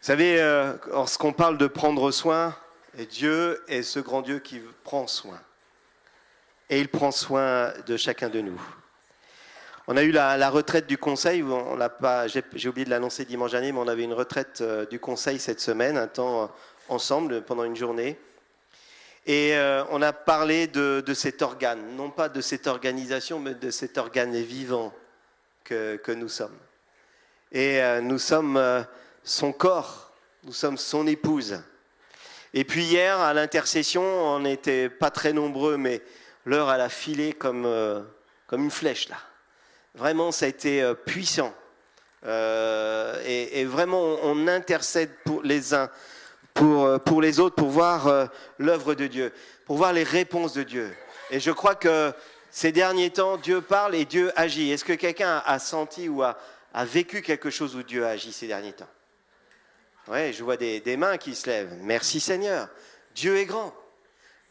Vous savez, lorsqu'on parle de prendre soin, Dieu est ce grand Dieu qui prend soin. Et il prend soin de chacun de nous. On a eu la retraite du conseil, on l'a pas, j'ai oublié de l'annoncer dimanche dernier, mais on avait une retraite du conseil cette semaine, un temps ensemble pendant une journée. Et on a parlé de cet organe, non pas de cette organisation, mais de cet organe vivant que nous sommes. Et nous sommes son corps, nous sommes son épouse. Et puis hier, à l'intercession, on n'était pas très nombreux, mais l'heure elle a filé comme une flèche là. Vraiment, ça a été puissant. Et vraiment, on intercède pour les uns, pour les autres, pour voir l'œuvre de Dieu, pour voir les réponses de Dieu. Et je crois que ces derniers temps, Dieu parle et Dieu agit. Est-ce que quelqu'un a senti ou a vécu quelque chose où Dieu a agi ces derniers temps? Oui, je vois des mains qui se lèvent. Merci Seigneur. Dieu est grand.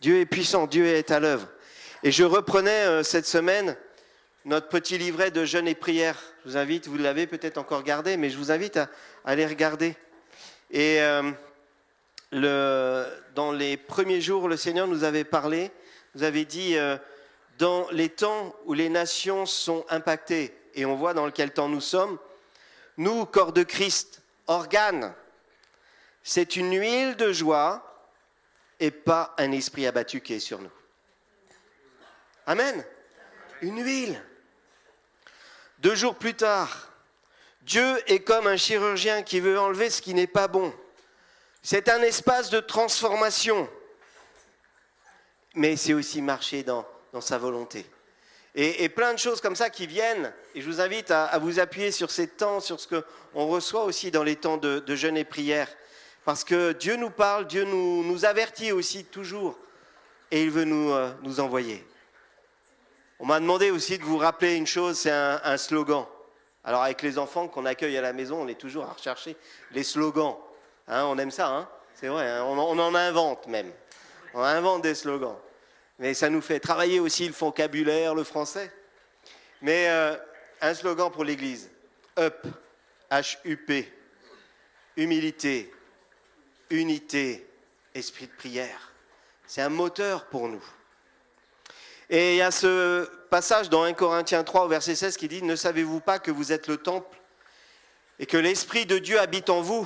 Dieu est puissant. Dieu est à l'œuvre. Et je reprenais cette semaine notre petit livret de jeûne et prière. Je vous invite, vous l'avez peut-être encore gardé, mais je vous invite à aller regarder. Et dans les premiers jours, le Seigneur nous avait parlé, nous avait dit, dans les temps où les nations sont impactées, et on voit dans quel temps nous sommes, nous, corps de Christ, organes, c'est une huile de joie et pas un esprit abattu qui est sur nous. Amen. Une huile. 2 jours plus tard, Dieu est comme un chirurgien qui veut enlever ce qui n'est pas bon. C'est un espace de transformation, mais c'est aussi marcher dans sa volonté. Et plein de choses comme ça qui viennent, et je vous invite à vous appuyer sur ces temps, sur ce qu'on reçoit aussi dans les temps de jeûne et prière, parce que Dieu nous parle, Dieu nous avertit aussi toujours, et il veut nous envoyer. On m'a demandé aussi de vous rappeler une chose, c'est un slogan. Alors avec les enfants qu'on accueille à la maison, on est toujours à rechercher les slogans. Hein, on aime ça, hein, c'est vrai, hein, on en invente même. On invente des slogans. Mais ça nous fait travailler aussi le vocabulaire, le français. Mais un slogan pour l'Église. Up, H-U-P, humilité, unité, esprit de prière. C'est un moteur pour nous. Et il y a ce passage dans 1 Corinthiens 3 au verset 16 qui dit « Ne savez-vous pas que vous êtes le temple et que l'Esprit de Dieu habite en vous?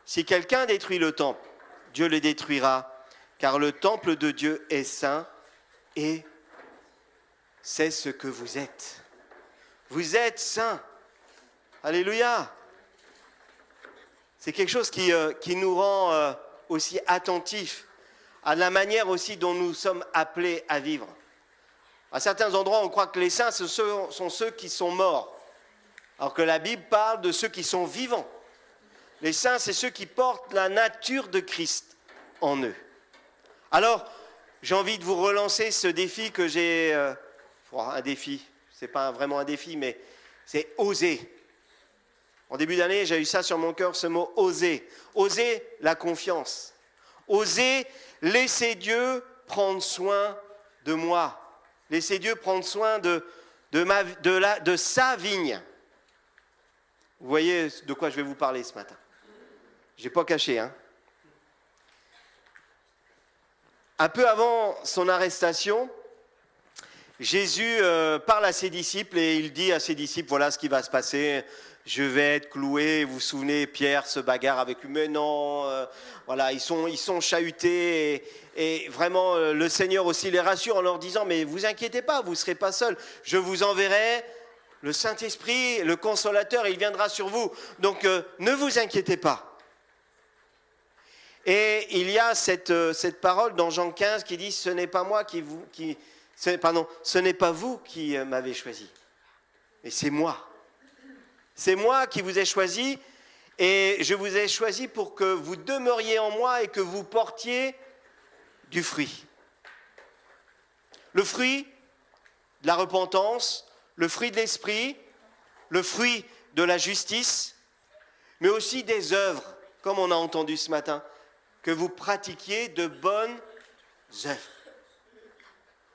Si quelqu'un détruit le temple, Dieu le détruira, car le temple de Dieu est saint et c'est ce que vous êtes. » Vous êtes saints. Alléluia. C'est quelque chose qui nous rend aussi attentifs à la manière aussi dont nous sommes appelés à vivre. À certains endroits, on croit que les saints sont ceux qui sont morts, alors que la Bible parle de ceux qui sont vivants. Les saints, c'est ceux qui portent la nature de Christ en eux. Alors, j'ai envie de vous relancer ce défi que j'ai... un défi, c'est pas vraiment un défi, mais c'est oser. En début d'année, j'ai eu ça sur mon cœur, ce mot oser. Oser la confiance. Oser laisser Dieu prendre soin de moi. Laissez Dieu prendre soin de sa vigne. Vous voyez de quoi je vais vous parler ce matin. Je n'ai pas caché, hein. Un peu avant son arrestation, Jésus parle à ses disciples et il dit à ses disciples, voilà ce qui va se passer. Je vais être cloué. Vous vous souvenez, Pierre se bagarre avec lui. Mais non, voilà, ils sont chahutés. Et vraiment, le Seigneur aussi les rassure en leur disant, mais vous inquiétez pas, vous ne serez pas seuls. Je vous enverrai le Saint-Esprit, le Consolateur, il viendra sur vous. Donc, ne vous inquiétez pas. Et il y a cette parole dans Jean 15 qui dit, ce n'est pas vous qui m'avez choisi, mais c'est moi. C'est moi qui vous ai choisi et je vous ai choisi pour que vous demeuriez en moi et que vous portiez du fruit. Le fruit de la repentance, le fruit de l'esprit, le fruit de la justice, mais aussi des œuvres, comme on a entendu ce matin, que vous pratiquiez de bonnes œuvres.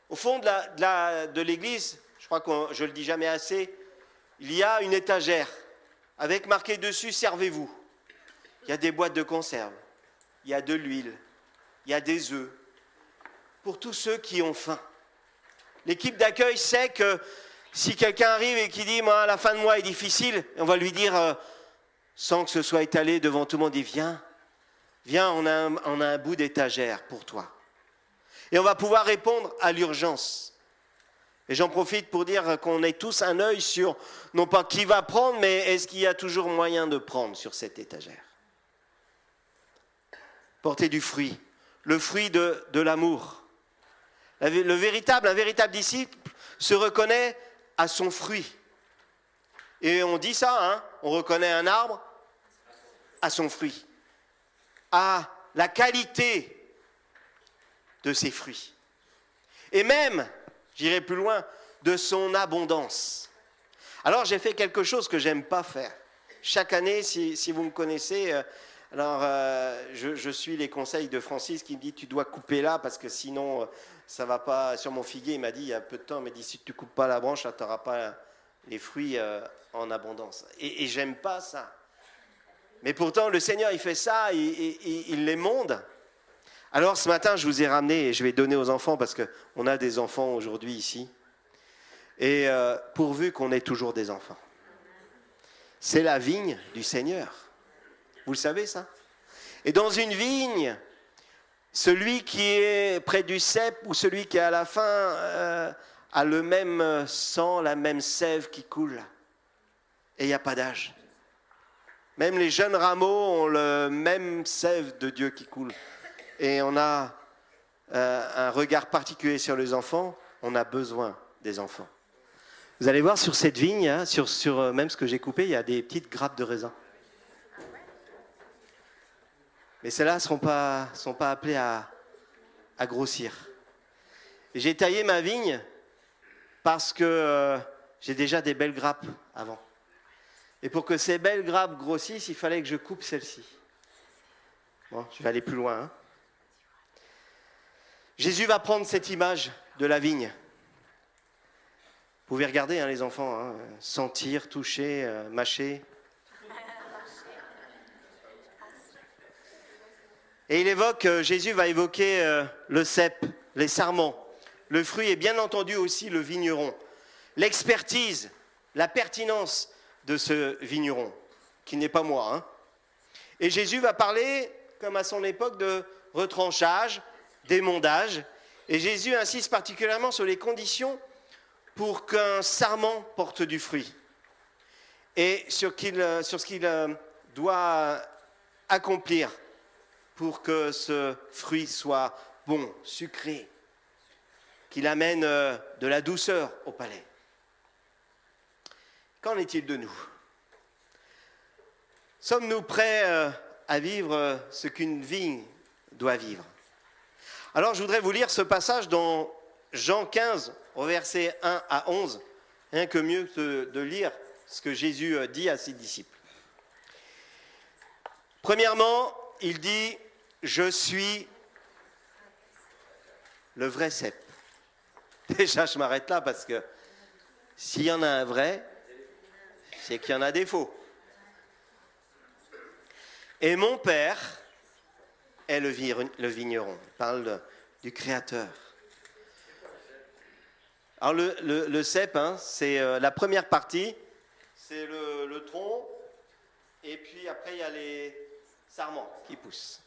Au fond de l'église, je crois que je ne le dis jamais assez, il y a une étagère avec marqué dessus « Servez-vous ». il y a des boîtes de conserve, il y a de l'huile, il y a des œufs, pour tous ceux qui ont faim. L'équipe d'accueil sait que si quelqu'un arrive et qui dit « moi, la fin de mois est difficile », on va lui dire, sans que ce soit étalé devant tout le monde, « viens, on a un bout d'étagère pour toi ». Et on va pouvoir répondre à l'urgence. Et j'en profite pour dire qu'on ait tous un œil sur, non pas qui va prendre, mais est-ce qu'il y a toujours moyen de prendre sur cette étagère. Porter du fruit, le fruit de l'amour. Un véritable disciple se reconnaît à son fruit. Et on dit ça, on reconnaît un arbre à son fruit, à la qualité de ses fruits. Et même, j'irai plus loin, de son abondance. Alors j'ai fait quelque chose que j'aime pas faire. Chaque année, si vous me connaissez, je suis les conseils de Francis qui me dit tu dois couper là parce que sinon ça va pas. Sur mon figuier, il m'a dit il y a peu de temps, il m'a dit si tu coupes pas la branche, tu n'auras pas les fruits en abondance. Et j'aime pas ça. Mais pourtant le Seigneur il fait ça, il les monde. Alors ce matin, je vous ai ramené et je vais donner aux enfants parce qu'on a des enfants aujourd'hui ici. Et pourvu qu'on ait toujours des enfants. C'est la vigne du Seigneur. Vous le savez ça? Et dans une vigne, celui qui est près du cep ou celui qui est à la fin a le même sang, la même sève qui coule. Et il n'y a pas d'âge. Même les jeunes rameaux ont le même sève de Dieu qui coule. Et on a un regard particulier sur les enfants, on a besoin des enfants. Vous allez voir sur cette vigne, sur même ce que j'ai coupé, il y a des petites grappes de raisin. Mais celles-là ne seront pas appelées à grossir. J'ai taillé ma vigne parce que j'ai déjà des belles grappes avant. Et pour que ces belles grappes grossissent, il fallait que je coupe celle-ci. Bon, je vais aller plus loin. Jésus va prendre cette image de la vigne. Vous pouvez regarder les enfants, sentir, toucher, mâcher. Et Jésus va évoquer le cep, les sarments, le fruit et bien entendu aussi le vigneron. L'expertise, la pertinence de ce vigneron, qui n'est pas moi. Et Jésus va parler, comme à son époque, de retranchage, d'émondage. Et Jésus insiste particulièrement sur les conditions pour qu'un sarment porte du fruit. Et sur ce qu'il doit accomplir pour que ce fruit soit bon, sucré, qu'il amène de la douceur au palais. Qu'en est-il de nous? Sommes-nous prêts à vivre ce qu'une vigne doit vivre? Alors je voudrais vous lire ce passage dans Jean 15, au verset 1 à 11, rien que mieux que de lire ce que Jésus dit à ses disciples. Premièrement, il dit « Je suis le vrai cep ». Déjà, je m'arrête là parce que s'il y en a un vrai, c'est qu'il y en a des faux. Et mon Père est le vigneron. Il parle du Créateur. Alors le cep, c'est la première partie, c'est le tronc, et puis après il y a les sarments qui poussent.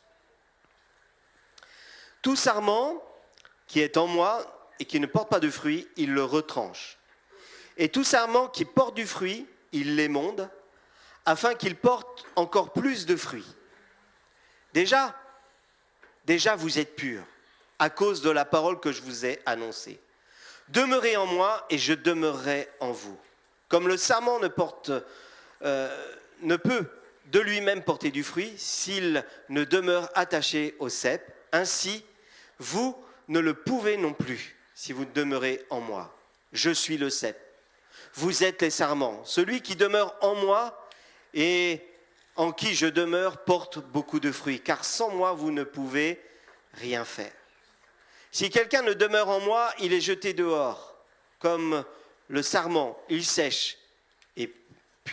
Tout sarment qui est en moi et qui ne porte pas de fruit, il le retranche. Et tout sarment qui porte du fruit, il l'émonde, afin qu'il porte encore plus de fruits. Déjà, vous êtes purs, à cause de la parole que je vous ai annoncée. Demeurez en moi et je demeurerai en vous. Comme le sarment ne peut de lui-même porter du fruit s'il ne demeure attaché au cep, ainsi vous ne le pouvez non plus si vous demeurez en moi. Je suis le cep. Vous êtes les sarments. Celui qui demeure en moi et en qui je demeure porte beaucoup de fruits, car sans moi vous ne pouvez rien faire. Si quelqu'un ne demeure en moi, il est jeté dehors, comme le sarment, il sèche, et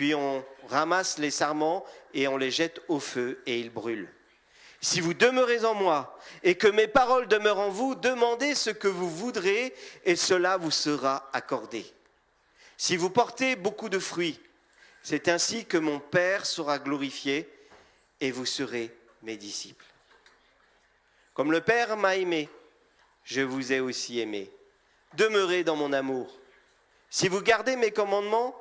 puis on ramasse les sarments et on les jette au feu et ils brûlent. Si vous demeurez en moi et que mes paroles demeurent en vous, demandez ce que vous voudrez et cela vous sera accordé. Si vous portez beaucoup de fruits, c'est ainsi que mon Père sera glorifié et vous serez mes disciples. Comme le Père m'a aimé, je vous ai aussi aimé. Demeurez dans mon amour. Si vous gardez mes commandements,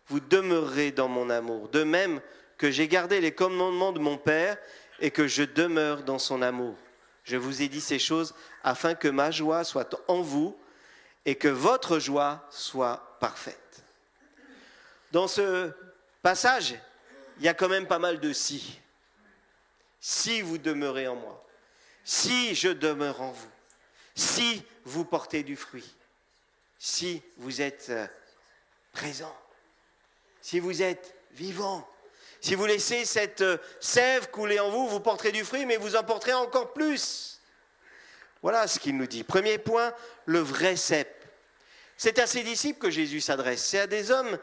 vous demeurerez dans mon amour. De même que j'ai gardé les commandements de mon Père et que je demeure dans son amour. Je vous ai dit ces choses afin que ma joie soit en vous et que votre joie soit parfaite. Dans ce passage, il y a quand même pas mal de si. Si vous demeurez en moi, si je demeure en vous, si vous portez du fruit, si vous êtes présent, si vous êtes vivant, si vous laissez cette sève couler en vous, vous porterez du fruit, mais vous en porterez encore plus. Voilà ce qu'il nous dit. Premier point, le vrai cep. C'est à ses disciples que Jésus s'adresse. C'est à des hommes,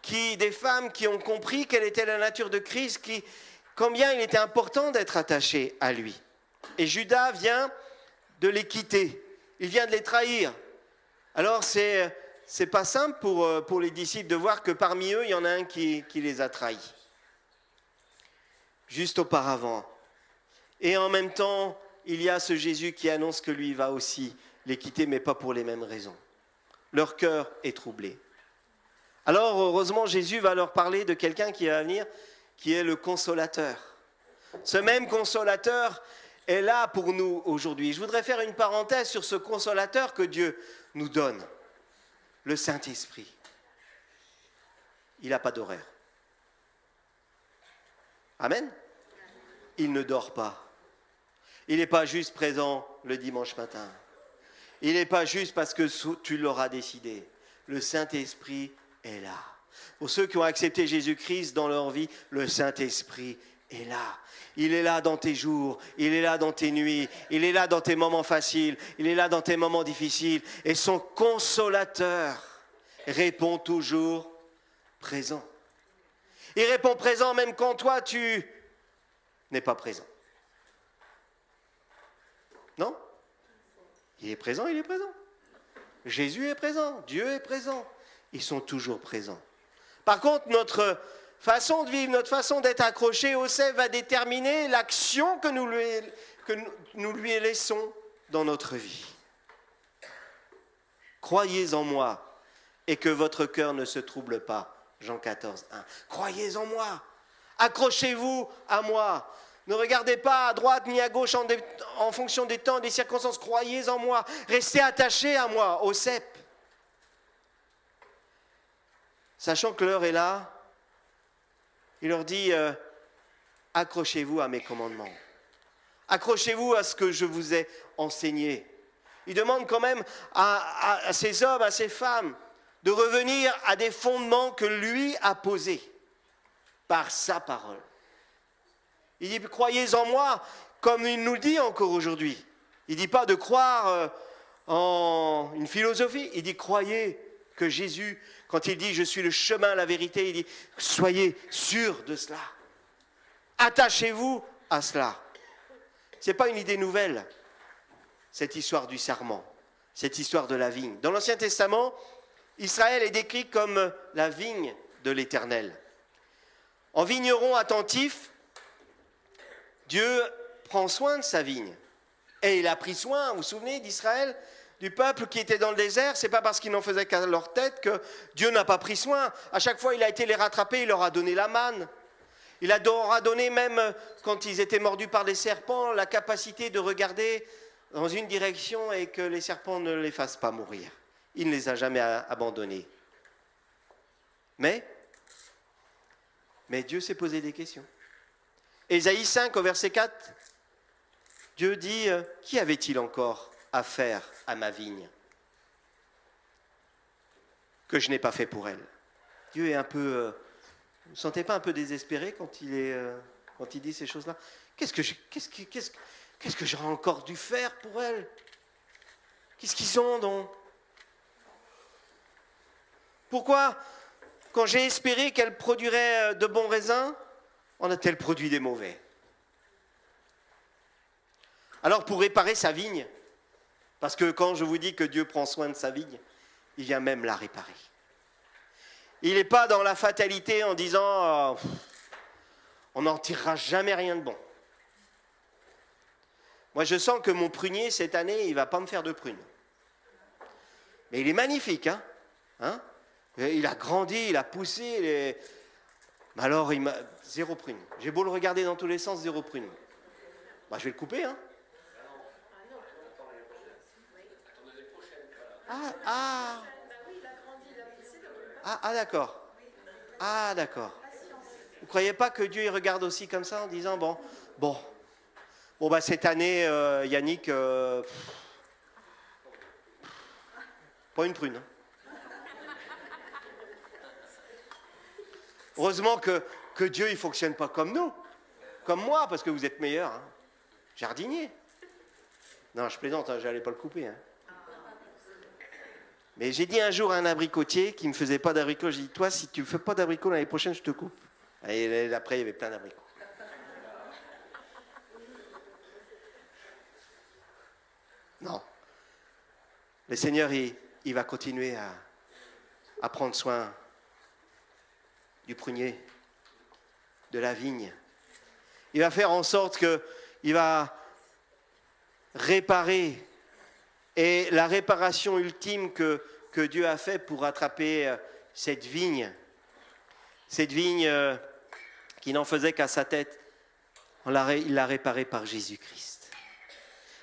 des femmes qui ont compris quelle était la nature de Christ, combien il était important d'être attaché à lui. Et Judas vient de les quitter. Il vient de les trahir. Alors c'est pas simple pour les disciples de voir que parmi eux, il y en a un qui les a trahis. Juste auparavant. Et en même temps, il y a ce Jésus qui annonce que lui va aussi les quitter, mais pas pour les mêmes raisons. Leur cœur est troublé. Alors, heureusement, Jésus va leur parler de quelqu'un qui va venir, qui est le consolateur. Ce même consolateur est là pour nous aujourd'hui. Je voudrais faire une parenthèse sur ce consolateur que Dieu nous donne, le Saint-Esprit. Il n'a pas d'horaire. Amen. Il ne dort pas. Il n'est pas juste présent le dimanche matin. Il n'est pas juste parce que tu l'auras décidé. Le Saint-Esprit est là. Pour ceux qui ont accepté Jésus-Christ dans leur vie, le Saint-Esprit est là. Il est là dans tes jours, il est là dans tes nuits, il est là dans tes moments faciles, il est là dans tes moments difficiles. Et son consolateur répond toujours présent. Il répond présent même quand toi, tu n'es pas présent. Non ? Il est présent, il est présent. Jésus est présent, Dieu est présent. Ils sont toujours présents. Par contre, notre façon de vivre, notre façon d'être accroché au cep va déterminer l'action que nous lui laissons dans notre vie. Croyez en moi et que votre cœur ne se trouble pas. Jean 14, 1. Croyez en moi. Accrochez-vous à moi. Ne regardez pas à droite ni à gauche en fonction des temps, des circonstances. Croyez en moi. Restez attachés à moi, au cep. Sachant que l'heure est là, il leur dit, accrochez-vous à mes commandements. Accrochez-vous à ce que je vous ai enseigné. Il demande quand même à ces hommes, à ces femmes, de revenir à des fondements que lui a posés par sa parole. Il dit, croyez en moi, comme il nous le dit encore aujourd'hui. Il ne dit pas de croire en une philosophie, il dit, croyez que Jésus, quand il dit, je suis le chemin, la vérité, il dit, soyez sûrs de cela. Attachez-vous à cela. Ce n'est pas une idée nouvelle, cette histoire du sarment, cette histoire de la vigne. Dans l'Ancien Testament, Israël est décrit comme la vigne de l'Éternel. En vigneron attentif, Dieu prend soin de sa vigne. Et il a pris soin, vous vous souvenez d'Israël, du peuple qui était dans le désert. Ce n'est pas parce qu'ils n'en faisaient qu'à leur tête que Dieu n'a pas pris soin. À chaque fois, il a été les rattraper, il leur a donné la manne. Il leur a donné même, quand ils étaient mordus par les serpents, la capacité de regarder dans une direction et que les serpents ne les fassent pas mourir. Il ne les a jamais abandonnés. Mais Dieu s'est posé des questions. Ésaïe 5, au verset 4, Dieu dit, qui avait-il encore à faire à ma vigne que je n'ai pas fait pour elle? Dieu est un peu... vous ne sentez pas un peu désespéré quand il dit ces choses-là? Qu'est-ce que j'aurais encore dû faire pour elle? Qu'est-ce qu'ils ont donc? Pourquoi Quand j'ai espéré qu'elle produirait de bons raisins, en a-t-elle produit des mauvais? Alors pour réparer sa vigne, parce que quand je vous dis que Dieu prend soin de sa vigne, il vient même la réparer. Il n'est pas dans la fatalité en disant on n'en tirera jamais rien de bon. Moi je sens que mon prunier cette année, il ne va pas me faire de prunes. Mais il est magnifique, hein. Il a grandi, il a poussé. Mais alors, zéro prune. J'ai beau le regarder dans tous les sens, zéro prune. Bah, je vais le couper, hein. D'accord. Ah, d'accord. Vous ne croyez pas que Dieu il regarde aussi comme ça en disant, bon, bah, cette année, Yannick, pas une prune, hein. Heureusement que Dieu, il ne fonctionne pas comme nous, comme moi, parce que vous êtes meilleurs, hein. Jardinier. Non, je plaisante, hein, je n'allais pas le couper. Hein. Mais j'ai dit un jour à un abricotier qui ne me faisait pas d'abricots, j'ai dit, toi, si tu ne fais pas d'abricots l'année prochaine, je te coupe. Et après, il y avait plein d'abricots. Non. Le Seigneur, il va continuer à prendre soin du prunier, de la vigne. Il va faire en sorte qu'il va réparer. Et la réparation ultime que Dieu a fait pour attraper cette vigne qui n'en faisait qu'à sa tête, il l'a réparée par Jésus-Christ.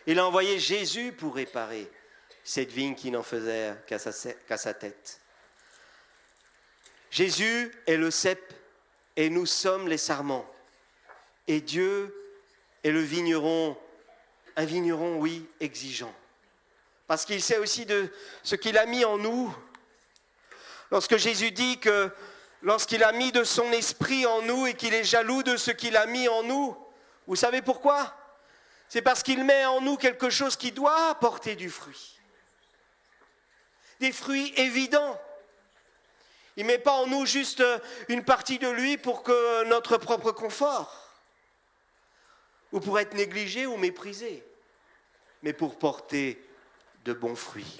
Il a envoyé Jésus pour réparer cette vigne qui n'en faisait qu'à sa tête. Jésus est le cep et nous sommes les sarments. Et Dieu est le vigneron, un vigneron, oui, exigeant. Parce qu'il sait aussi de ce qu'il a mis en nous. Lorsque Jésus dit que lorsqu'il a mis de son esprit en nous et qu'il est jaloux de ce qu'il a mis en nous, vous savez pourquoi? C'est parce qu'il met en nous quelque chose qui doit porter du fruit. Des fruits évidents. Il ne met pas en nous juste une partie de lui pour que notre propre confort, ou pour être négligé ou méprisé, mais pour porter de bons fruits.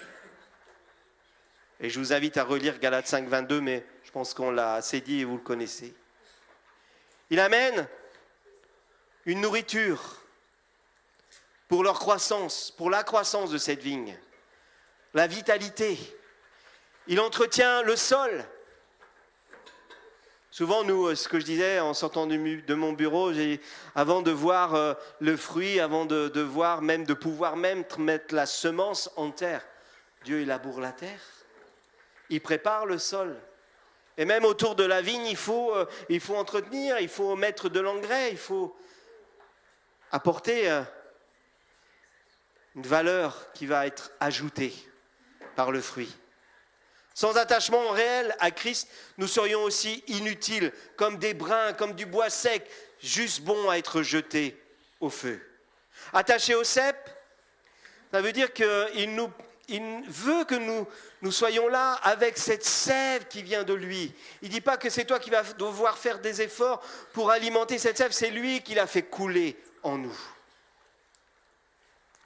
Et je vous invite à relire Galates 5, 22, mais je pense qu'on l'a assez dit et vous le connaissez. Il amène une nourriture pour leur croissance, pour la croissance de cette vigne, la vitalité. Il entretient le sol. Souvent, nous, ce que je disais en sortant de mon bureau, avant de voir le fruit, avant de voir même, de pouvoir même mettre la semence en terre, Dieu il laboure la terre, il prépare le sol. Et même autour de la vigne, il faut entretenir, il faut mettre de l'engrais, il faut apporter une valeur qui va être ajoutée par le fruit. Sans attachement réel à Christ, nous serions aussi inutiles, comme des brins, comme du bois sec, juste bons à être jetés au feu. Attaché au cep, ça veut dire qu'il veut que nous soyons là avec cette sève qui vient de lui. Il ne dit pas que c'est toi qui vas devoir faire des efforts pour alimenter cette sève, c'est lui qui l'a fait couler en nous.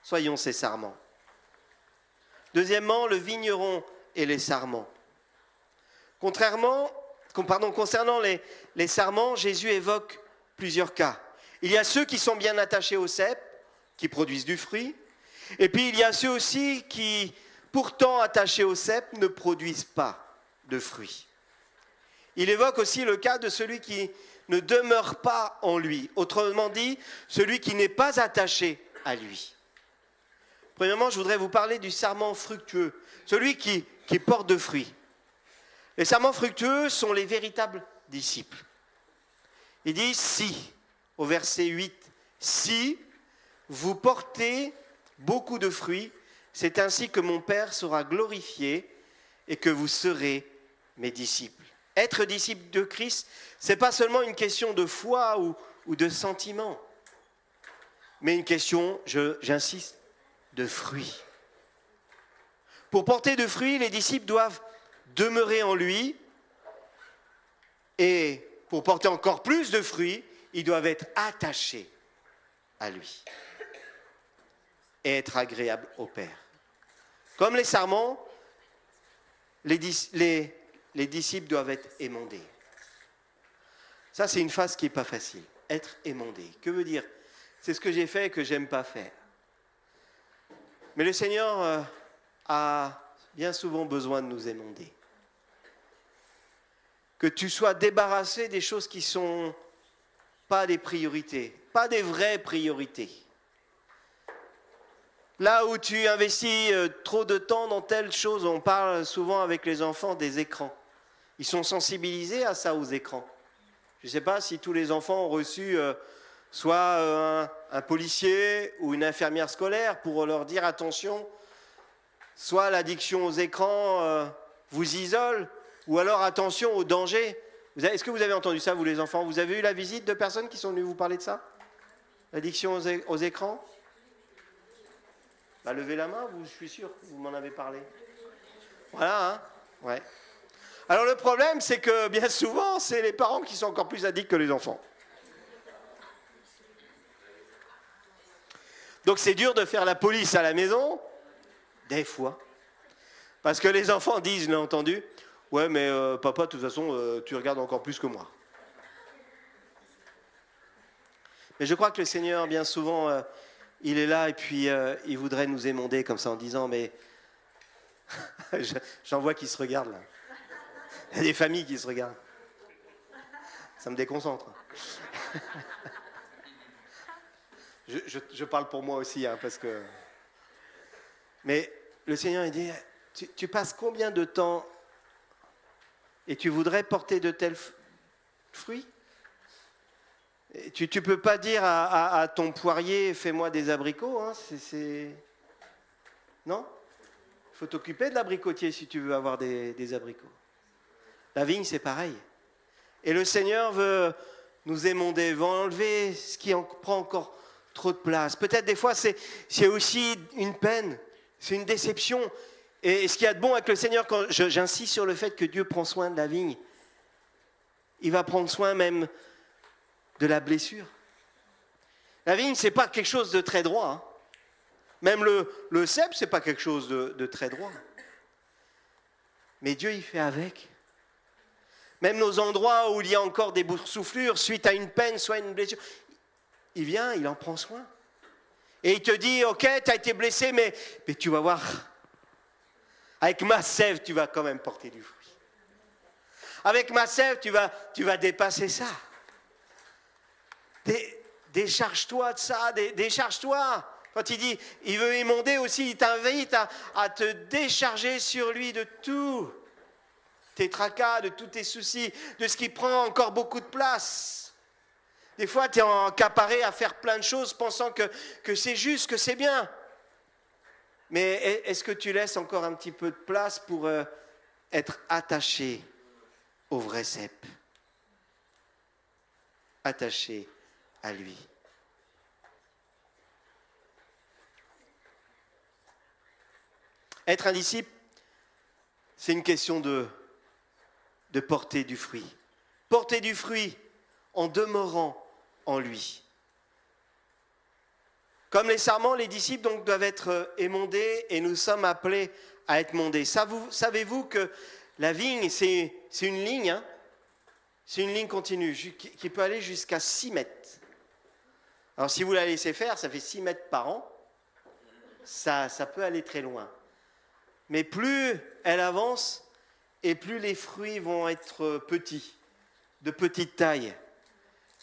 Soyons ces sarments. Deuxièmement, le vigneron et les sarments. Concernant les sarments, Jésus évoque plusieurs cas. Il y a ceux qui sont bien attachés au cep, qui produisent du fruit, et puis il y a ceux aussi qui, pourtant attachés au cep, ne produisent pas de fruits. Il évoque aussi le cas de celui qui ne demeure pas en lui, autrement dit, celui qui n'est pas attaché à lui. Premièrement, je voudrais vous parler du sarment fructueux, celui qui porte de fruits. Les sarments fructueux sont les véritables disciples. Il dit si, au verset 8, si vous portez beaucoup de fruits, c'est ainsi que mon Père sera glorifié et que vous serez mes disciples. Être disciple de Christ, ce n'est pas seulement une question de foi ou de sentiment, mais une question, j'insiste, de fruits. Pour porter de fruits, les disciples doivent demeurer en lui Et pour porter encore plus de fruits, ils doivent être attachés à lui et être agréables au Père. Comme les sarments, les disciples doivent être émondés. Ça, c'est une phase qui n'est pas facile. Être émondé. Que veut dire? C'est ce que j'ai fait et que j'aime pas faire. Mais le Seigneur a bien souvent besoin de nous émonder. Que tu sois débarrassé des choses qui ne sont pas des priorités, pas des vraies priorités. Là où tu investis trop de temps dans telle chose, on parle souvent avec les enfants des écrans. Ils sont sensibilisés à ça, aux écrans. Je ne sais pas si tous les enfants ont reçu soit un policier ou une infirmière scolaire pour leur dire attention, soit l'addiction aux écrans vous isole, ou alors attention aux dangers. Est-ce que vous avez entendu ça, vous les enfants? Vous avez eu la visite de personnes qui sont venues vous parler de ça? L'addiction aux écrans? Bah, levez la main, je suis sûr que vous m'en avez parlé. Voilà, hein? Ouais. Alors le problème, c'est que bien souvent, c'est les parents qui sont encore plus addicts que les enfants. Donc c'est dur de faire la police à la maison, des fois. Parce que les enfants disent, je l'ai entendu, ouais mais papa, de toute façon, tu regardes encore plus que moi. Mais je crois que le Seigneur, bien souvent, il est là et puis il voudrait nous émonder comme ça en disant, mais j'en vois qui se regardent là. Il y a des familles qui se regardent. Ça me déconcentre. Je parle pour moi aussi, hein, parce que... Mais le Seigneur, il dit, tu passes combien de temps et tu voudrais porter de tels fruits? Et tu ne peux pas dire à ton poirier, fais-moi des abricots. Hein, Non? Il faut t'occuper de l'abricotier si tu veux avoir des abricots. La vigne, c'est pareil. Et le Seigneur veut nous émonder, veut enlever ce qui prend encore trop de place. Peut-être des fois, c'est aussi une peine, c'est une déception. Et ce qu'il y a de bon avec le Seigneur, quand j'insiste sur le fait que Dieu prend soin de la vigne, il va prendre soin même de la blessure. La vigne, ce n'est pas quelque chose de très droit. Hein. Même le cep, ce n'est pas quelque chose de très droit. Mais Dieu, il fait avec. Même nos endroits où il y a encore des boursouflures suite à une peine, soit une blessure, il vient, il en prend soin. Et il te dit, ok, tu as été blessé, mais tu vas voir, avec ma sève, tu vas quand même porter du fruit. Avec ma sève, tu vas dépasser ça. Décharge-toi de ça, décharge-toi. Quand il dit, il veut émonder aussi, il t'invite à te décharger sur lui de tout. Tes tracas, de tous tes soucis, de ce qui prend encore beaucoup de place. Des fois, tu es encaparé à faire plein de choses pensant que c'est juste, que c'est bien. Mais est-ce que tu laisses encore un petit peu de place pour être attaché au vrai cep? Attaché à lui. Être un disciple, c'est une question de porter du fruit. Porter du fruit en demeurant en lui. Comme les sarments, les disciples donc doivent être émondés et nous sommes appelés à être mondés. Savez-vous que la vigne, c'est une ligne, hein? C'est une ligne continue qui peut aller jusqu'à 6 mètres. Alors si vous la laissez faire, ça fait 6 mètres par an. Ça peut aller très loin. Mais plus elle avance, et plus les fruits vont être petits, de petite taille.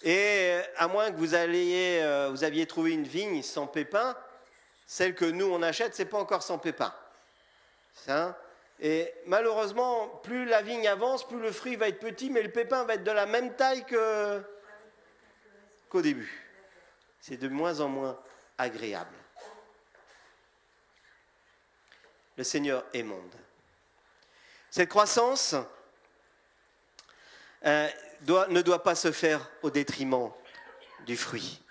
Et à moins que vous aviez trouvé une vigne sans pépins, celle que nous on achète, c'est pas encore sans pépins. Ça, et malheureusement, plus la vigne avance, plus le fruit va être petit, mais le pépin va être de la même taille qu'au début. C'est de moins en moins agréable. Le Seigneur émonde. Cette croissance ne doit pas se faire au détriment du fruit.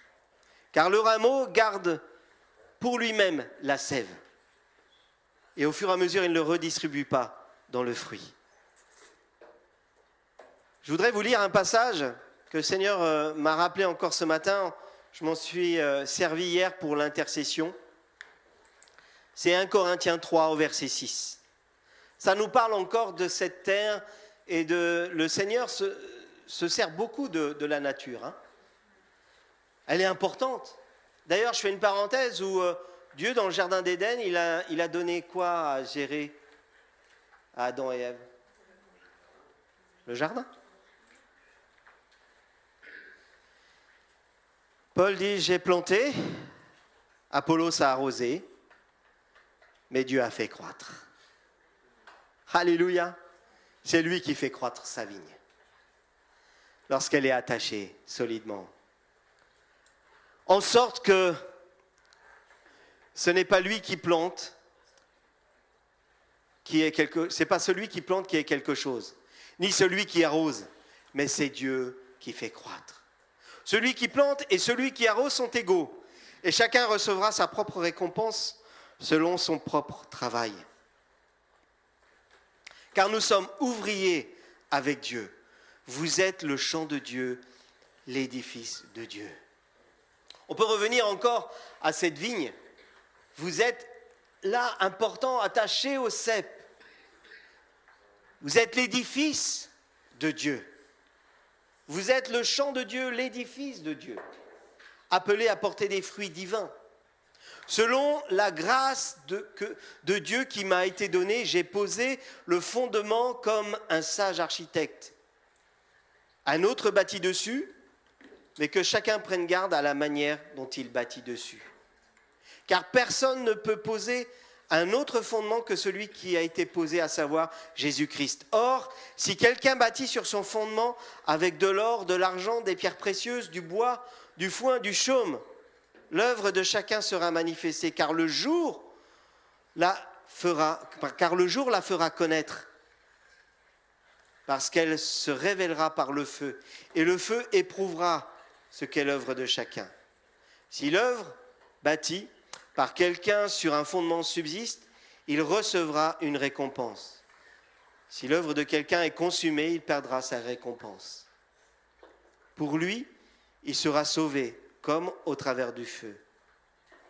Car le rameau garde pour lui-même la sève. Et au fur et à mesure, il ne le redistribue pas dans le fruit. Je voudrais vous lire un passage que le Seigneur m'a rappelé encore ce matin. Je m'en suis servi hier pour l'intercession. C'est 1 Corinthiens 3 au verset 6. Ça nous parle encore de cette terre et le Seigneur se sert beaucoup de la nature. Hein. Elle est importante. D'ailleurs, je fais une parenthèse où Dieu, dans le jardin d'Éden, il a donné quoi à gérer à Adam et Ève? Le jardin. Paul dit, j'ai planté, Apollos a arrosé, mais Dieu a fait croître. Alléluia. C'est lui qui fait croître sa vigne. Lorsqu'elle est attachée solidement. En sorte que ce n'est pas lui qui plante, c'est pas celui qui plante qui est quelque chose, ni celui qui arrose, mais c'est Dieu qui fait croître. Celui qui plante et celui qui arrose sont égaux, et chacun recevra sa propre récompense selon son propre travail. Car nous sommes ouvriers avec Dieu. Vous êtes le champ de Dieu, l'édifice de Dieu. On peut revenir encore à cette vigne. Vous êtes là, important, attaché au cep. Vous êtes l'édifice de Dieu. Vous êtes le champ de Dieu, l'édifice de Dieu, appelé à porter des fruits divins. Selon la grâce de Dieu qui m'a été donnée, j'ai posé le fondement comme un sage architecte. Un autre bâtit dessus, mais que chacun prenne garde à la manière dont il bâtit dessus. Car personne ne peut poser un autre fondement que celui qui a été posé, à savoir Jésus-Christ. Or, si quelqu'un bâtit sur son fondement avec de l'or, de l'argent, des pierres précieuses, du bois, du foin, du chaume, l'œuvre de chacun sera manifestée, car le jour la fera connaître, parce qu'elle se révélera par le feu, et le feu éprouvera ce qu'est l'œuvre de chacun. Si l'œuvre bâtie par quelqu'un sur un fondement subsiste, il recevra une récompense. Si l'œuvre de quelqu'un est consumée, il perdra sa récompense. Pour lui, il sera sauvé, comme au travers du feu.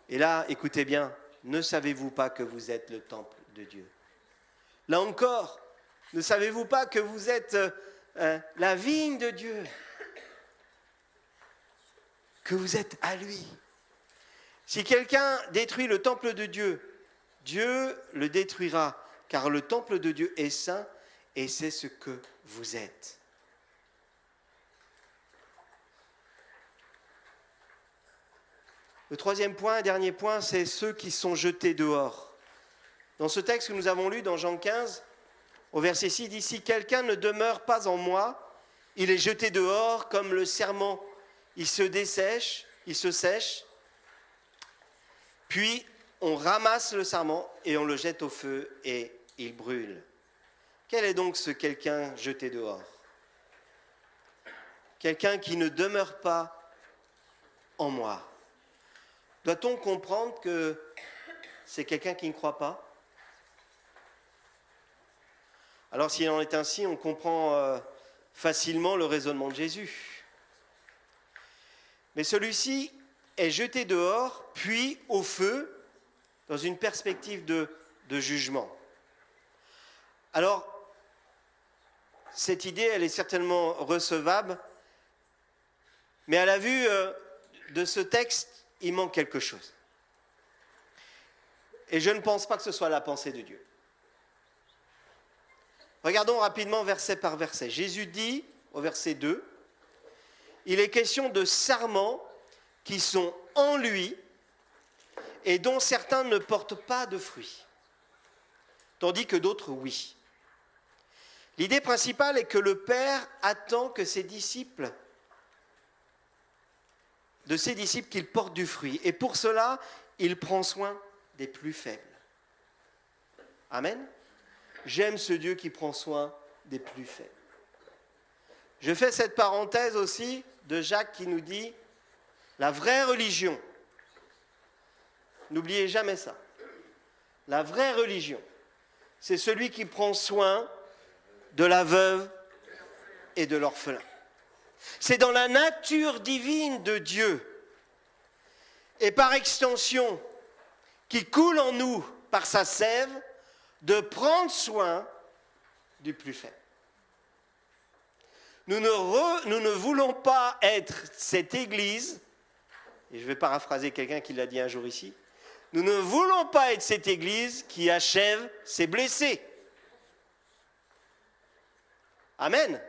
Et là, écoutez bien, ne savez-vous pas que vous êtes le temple de Dieu? Là encore, ne savez-vous pas que vous êtes la vigne de Dieu? Que vous êtes à lui? Si quelqu'un détruit le temple de Dieu, Dieu le détruira, car le temple de Dieu est saint et c'est ce que vous êtes. Le troisième point, dernier point, c'est ceux qui sont jetés dehors. Dans ce texte que nous avons lu dans Jean 15, au verset 6, il dit « Si quelqu'un ne demeure pas en moi, il est jeté dehors comme le serment. Il se dessèche, il se sèche, puis on ramasse le sarment et on le jette au feu et il brûle. » Quel est donc ce quelqu'un jeté dehors? Quelqu'un qui ne demeure pas en moi. Doit-on comprendre que c'est quelqu'un qui ne croit pas? Alors s'il en est ainsi, on comprend facilement le raisonnement de Jésus. Mais celui-ci est jeté dehors, puis au feu, dans une perspective de jugement. Alors, cette idée, elle est certainement recevable, mais à la vue de ce texte, il manque quelque chose. Et je ne pense pas que ce soit la pensée de Dieu. Regardons rapidement verset par verset. Jésus dit, au verset 2, « Il est question de sarments qui sont en lui et dont certains ne portent pas de fruits, tandis que d'autres, oui. » L'idée principale est que le Père attend que de ses disciples qu'ils portent du fruit. Et pour cela, il prend soin des plus faibles. Amen. J'aime ce Dieu qui prend soin des plus faibles. Je fais cette parenthèse aussi de Jacques qui nous dit la vraie religion. N'oubliez jamais ça. La vraie religion, c'est celui qui prend soin de la veuve et de l'orphelin. C'est dans la nature divine de Dieu et par extension qui coule en nous par sa sève de prendre soin du plus faible. Nous ne voulons pas être cette Église, et je vais paraphraser quelqu'un qui l'a dit un jour ici, nous ne voulons pas être cette Église qui achève ses blessés. Amen.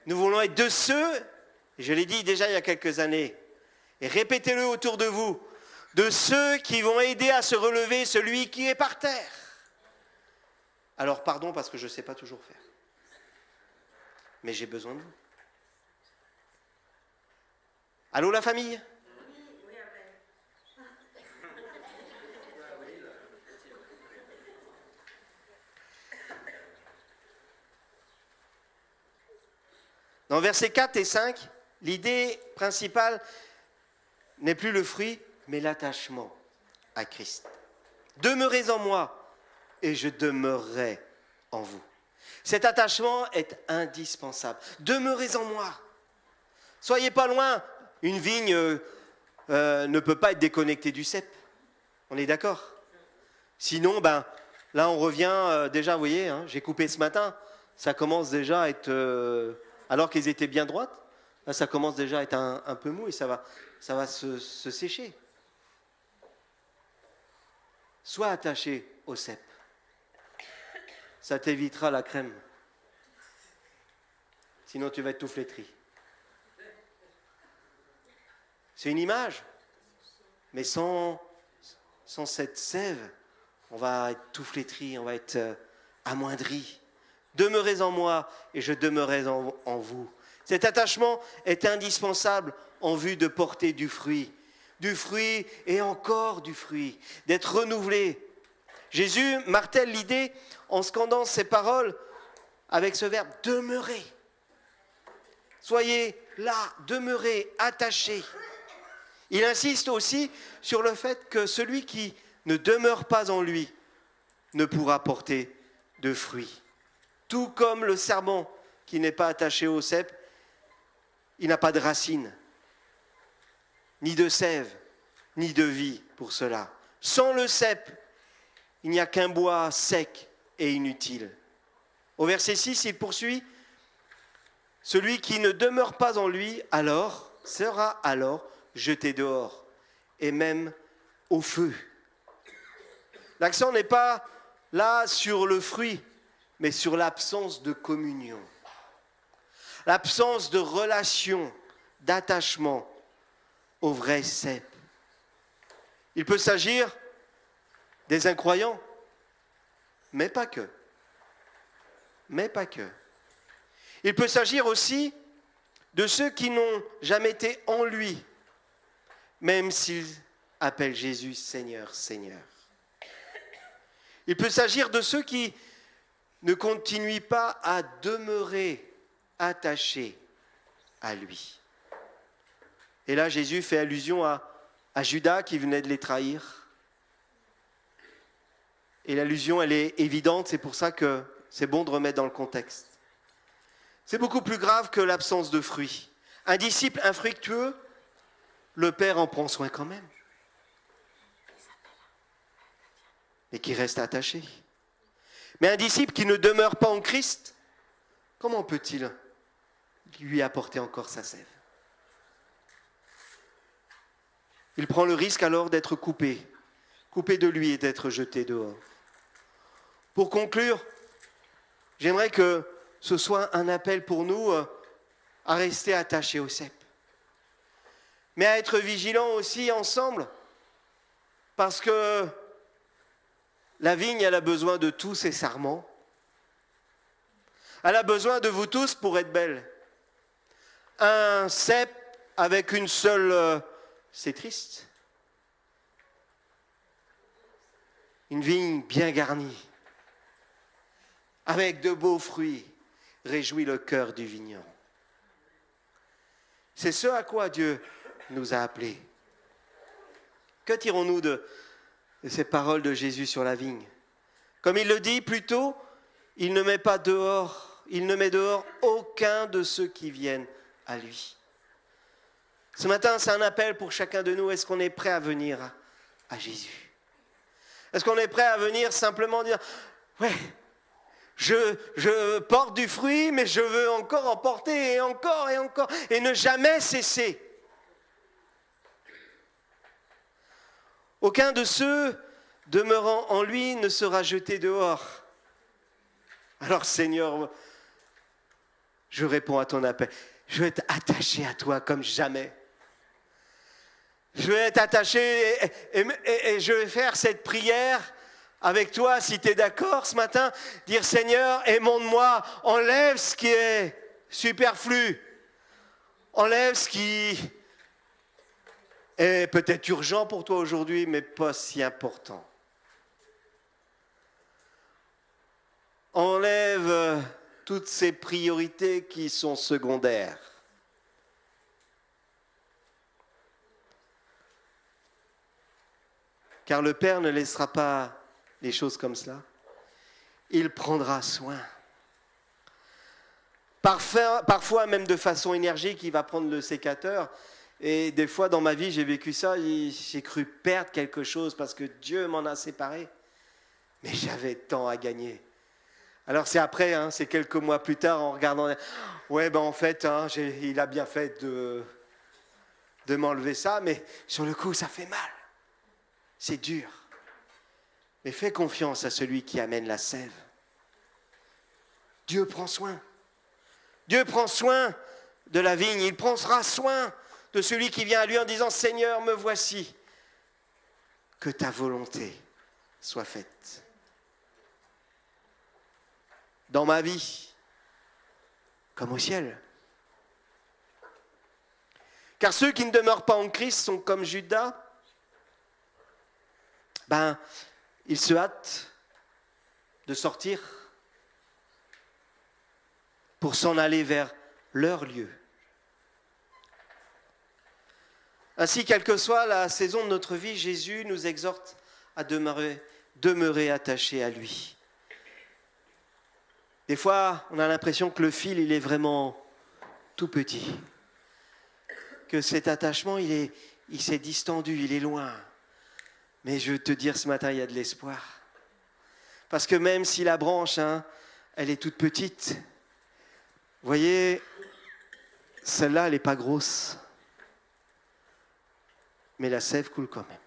Nous voulons être de ceux, je l'ai dit déjà il y a quelques années, et répétez-le autour de vous, de ceux qui vont aider à se relever celui qui est par terre. Alors pardon parce que je ne sais pas toujours faire. Mais j'ai besoin de vous. Allô la famille ? Dans versets 4 et 5, l'idée principale n'est plus le fruit, mais l'attachement à Christ. Demeurez en moi et je demeurerai en vous. Cet attachement est indispensable. Demeurez en moi. Soyez pas loin. Une vigne ne peut pas être déconnectée du cep. On est d'accord ? Sinon, là on revient, déjà, vous voyez, j'ai coupé ce matin, ça commence déjà à être, alors qu'ils étaient bien droites, là ça commence déjà à être un peu mou et ça va se sécher. Sois attaché au cep. Ça t'évitera la crème. Sinon, tu vas être tout flétri. C'est une image. Mais sans cette sève, on va être tout flétri, on va être amoindri. Demeurez en moi et je demeurerai en vous. Cet attachement est indispensable en vue de porter du fruit et encore du fruit, d'être renouvelé. Jésus martèle l'idée en scandant ses paroles avec ce verbe « demeurer ». Soyez là, demeurez, attachés. Il insiste aussi sur le fait que celui qui ne demeure pas en lui ne pourra porter de fruits. Tout comme le serment qui n'est pas attaché au cep, il n'a pas de racines, ni de sève, ni de vie pour cela. Sans le cep, il n'y a qu'un bois sec et inutile. Au verset 6, il poursuit « Celui qui ne demeure pas en lui, alors, sera alors jeté dehors, et même au feu. » L'accent n'est pas là sur le fruit, mais sur l'absence de communion, l'absence de relation, d'attachement au vrai cep. Il peut s'agir des incroyants, mais pas que. Mais pas que. Il peut s'agir aussi de ceux qui n'ont jamais été en lui, même s'ils appellent Jésus Seigneur, Seigneur. Il peut s'agir de ceux qui ne continuent pas à demeurer attachés à lui. Et là, Jésus fait allusion à Judas qui venait de les trahir. Et l'allusion, elle est évidente, c'est pour ça que c'est bon de remettre dans le contexte. C'est beaucoup plus grave que l'absence de fruits. Un disciple infructueux, le Père en prend soin quand même, mais qui reste attaché. Mais un disciple qui ne demeure pas en Christ, comment peut-il lui apporter encore sa sève ? Il prend le risque alors d'être coupé de lui et d'être jeté dehors. Pour conclure, j'aimerais que ce soit un appel pour nous à rester attachés au cep, mais à être vigilants aussi ensemble, parce que la vigne, elle a besoin de tous ses sarments. Elle a besoin de vous tous pour être belle. Un cep avec une seule, c'est triste. Une vigne bien garnie, avec de beaux fruits, réjouit le cœur du vigneron. C'est ce à quoi Dieu nous a appelés. Que tirons-nous de ces paroles de Jésus sur la vigne ? Comme il le dit plus tôt, il ne met pas dehors il ne met dehors aucun de ceux qui viennent à lui. Ce matin, c'est un appel pour chacun de nous. Est-ce qu'on est prêt à venir à Jésus? Est-ce qu'on est prêt à venir simplement dire, ouais, je porte du fruit, mais je veux encore en porter et encore et ne jamais cesser. Aucun de ceux demeurant en lui ne sera jeté dehors. Alors Seigneur, je réponds à ton appel. Je vais être attaché à toi comme jamais. Je vais être attaché et je vais faire cette prière avec toi, si tu es d'accord ce matin. Dire Seigneur, émonde-moi, enlève ce qui est superflu. Enlève ce qui est peut-être urgent pour toi aujourd'hui, mais pas si important. Enlève toutes ces priorités qui sont secondaires. Car le Père ne laissera pas les choses comme cela. Il prendra soin. Parfois, même de façon énergique, il va prendre le sécateur. Et des fois, dans ma vie, j'ai vécu ça. J'ai cru perdre quelque chose parce que Dieu m'en a séparé. Mais j'avais tant à gagner. Alors c'est après, c'est quelques mois plus tard, en regardant... Ouais, en fait, il a bien fait de m'enlever ça, mais sur le coup, ça fait mal. C'est dur. Mais fais confiance à celui qui amène la sève. Dieu prend soin. Dieu prend soin de la vigne. Il prendra soin de celui qui vient à lui en disant « Seigneur, me voici. Que ta volonté soit faite. » Dans ma vie, comme au ciel. Car ceux qui ne demeurent pas en Christ sont comme Judas. Ils se hâtent de sortir pour s'en aller vers leur lieu. Ainsi, quelle que soit la saison de notre vie, Jésus nous exhorte à demeurer attachés à lui. Des fois, on a l'impression que le fil, il est vraiment tout petit. Que cet attachement, il s'est distendu, il est loin. Mais je veux te dire ce matin, il y a de l'espoir. Parce que même si la branche, elle est toute petite, vous voyez, celle-là, elle n'est pas grosse. Mais la sève coule quand même.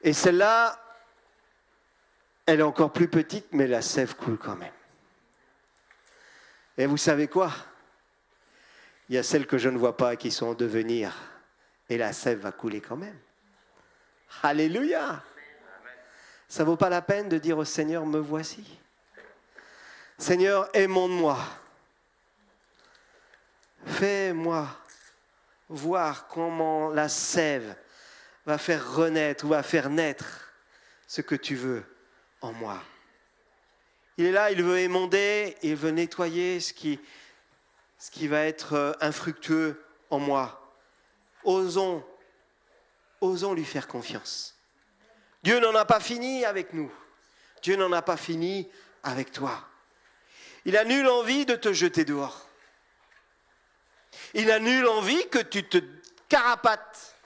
Et celle-là, elle est encore plus petite, mais la sève coule quand même. Et vous savez quoi? Il y a celles que je ne vois pas qui sont en devenir. Et la sève va couler quand même. Alléluia! Ça ne vaut pas la peine de dire au Seigneur, me voici. Seigneur, émonde-moi. Fais-moi voir comment la sève va faire renaître ou va faire naître ce que tu veux en moi. Il est là, il veut émonder, il veut nettoyer ce qui va être infructueux en moi. Osons lui faire confiance. Dieu n'en a pas fini avec nous. Dieu n'en a pas fini avec toi. Il n'a nulle envie de te jeter dehors. Il n'a nulle envie que tu te carapates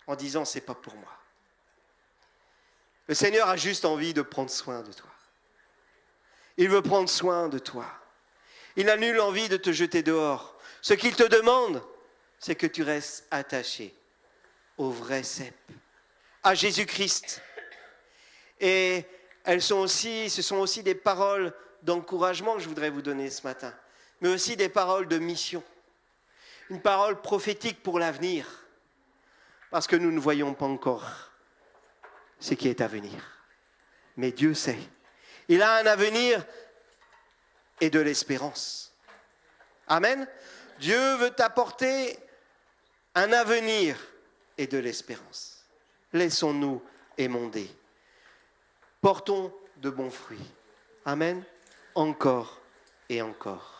en disant c'est pas pour moi. Le Seigneur a juste envie de prendre soin de toi. Il veut prendre soin de toi. Il n'a nulle envie de te jeter dehors. Ce qu'il te demande, c'est que tu restes attaché au vrai cep, à Jésus-Christ. Et ce sont aussi des paroles d'encouragement que je voudrais vous donner ce matin, mais aussi des paroles de mission. Une parole prophétique pour l'avenir, parce que nous ne voyons pas encore ce qui est à venir. Mais Dieu sait. Il a un avenir et de l'espérance. Amen. Dieu veut t'apporter un avenir et de l'espérance. Laissons-nous émonder. Portons de bons fruits. Amen. Encore et encore.